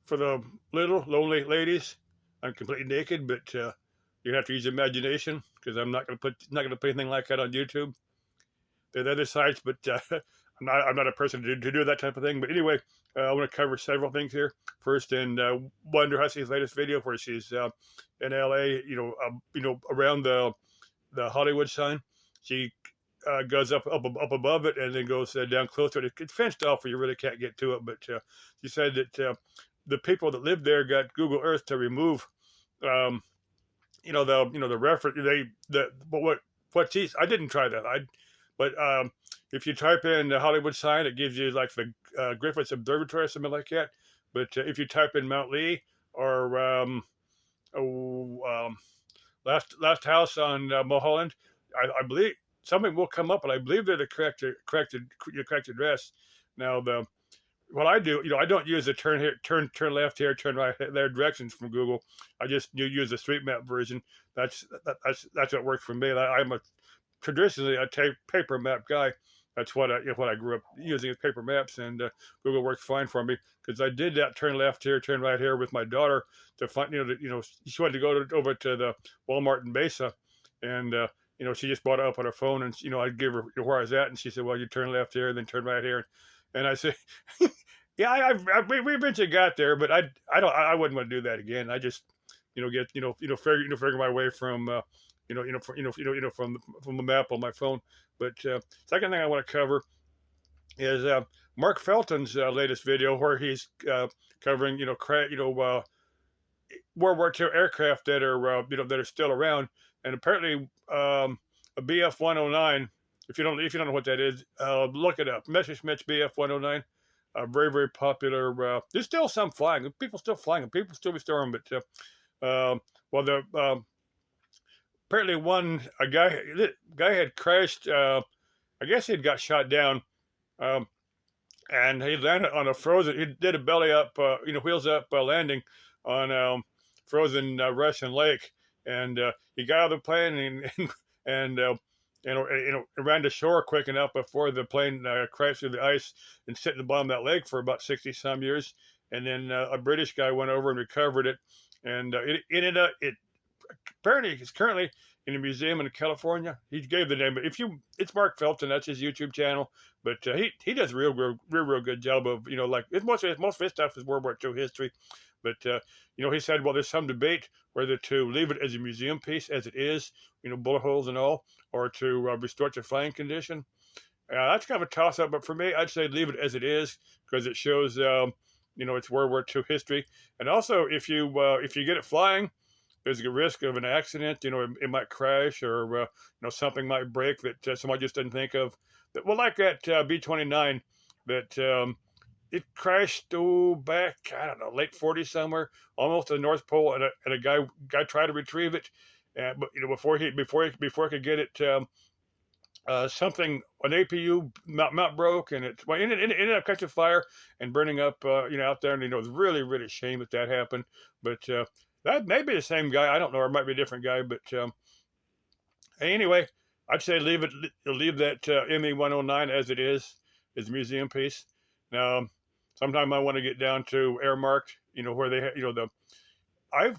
for the little lonely ladies. I'm completely naked, but you have to use imagination because I'm not gonna put anything like that on YouTube. There are other sites, but I'm not a person to do that type of thing. But anyway, I want to cover several things here. First, in Wonder Hussey's latest video, where she's in LA, around the Hollywood sign. She goes up above it and then goes down closer. It's fenced off, where you really can't get to it. But she said that the people that lived there got Google Earth to remove, um, the reference. But what she's I didn't try that. But if you type in the Hollywood sign, it gives you like the Griffiths Observatory or something like that. But if you type in Mount Lee or oh, last house on Mulholland, I believe something will come up, and I believe they're the correct address. Now the what I do, I don't use the turn here, turn left here, turn right there directions from Google. I just use the Street Map version. That's what works for me. I'm a traditionally a paper map guy. That's what I grew up using as paper maps, and Google works fine for me because I did that turn left here, turn right here with my daughter to find she wanted to over to the Walmart in Mesa, and she just brought it up on her phone, and I'd give her where I was at, and she said, well, you turn left here, then turn right here, and I said, yeah, we eventually got there, but I wouldn't want to do that again. I just get figure my way from from the map on my phone. But second thing I want to cover is Mark Felton's latest video, where he's covering World War II aircraft that are that are still around, and apparently a BF 109. If you don't know what that is, look it up. Messerschmitt BF 109. Very popular. There's still some flying. People still flying. People still restoring them. But well, the apparently a guy had crashed. I guess he had got shot down, um, and he landed on a frozen. He did a belly up, wheels up landing on frozen Russian lake, and he got out of the plane and ran to shore quick enough before the plane crashed through the ice and sit in the bottom of that lake for about 60 some years. And then a British guy went over and recovered it, and it apparently he's currently in a museum in California. He gave the name, but it's Mark Felton. That's his YouTube channel. But he does a real good job of like most of his stuff is World War II history. But he said, well, there's some debate whether to leave it as a museum piece as it is, bullet holes and all, or to restore it to flying condition. That's kind of a toss up, but for me, I'd say leave it as it is because it shows it's World War II history. And also, if you get it flying, there's a risk of an accident. It might crash, or something might break that somebody just didn't think of. Well, like that B-29 that it crashed back, I don't know, late 40s somewhere, almost to the North Pole, and a guy tried to retrieve it, but before he could get it, an APU mount broke, and it ended up catching fire and burning up out there, and it's really shame that happened, but that may be the same guy. I don't know, or it might be a different guy, but anyway, I'd say leave that ME 109 as it is a museum piece. Now, sometime I want to get down to Airmarked, where they have, I've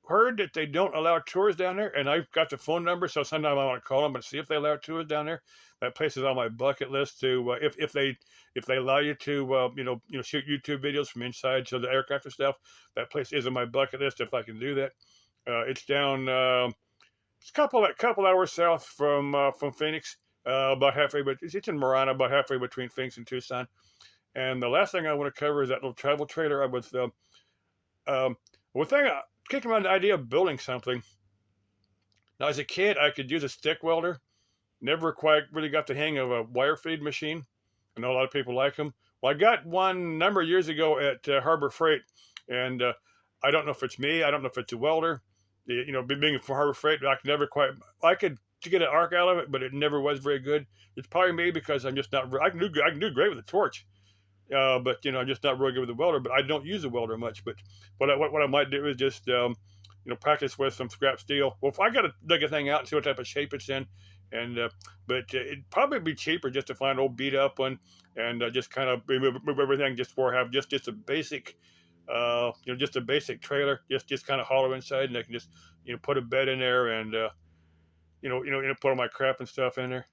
heard that they don't allow tours down there, and I've got the phone number, so sometime I want to call them and see if they allow tours down there. That place is on my bucket list to if they allow you to shoot YouTube videos from inside so the aircraft and stuff. That place is on my bucket list if I can do that. It's down it's a couple hours south from Phoenix, about halfway, but it's in Marana, about halfway between Phoenix and Tucson. And the last thing I want to cover is that little travel trailer. I was one thing kicking around the idea of building something. Now, as a kid, I could use a stick welder. Never quite really got the hang of a wire feed machine. I know a lot of people like them. Well, I got one number of years ago at Harbor Freight, and I don't know if it's me. I don't know if it's a welder. Being from Harbor Freight, I could get an arc out of it, but it never was very good. It's probably me because I'm just not. I can do great with a torch. But I'm just not really good with the welder. But I don't use a welder much. But what I might do is just practice with some scrap steel. Well, if I got to dig a thing out and see what type of shape it's in, and but it'd probably be cheaper just to find an old beat up one and just kind of remove everything just for have just a basic Just a basic trailer, just kind of hollow inside, and I can just put a bed in there and put all my crap and stuff in there.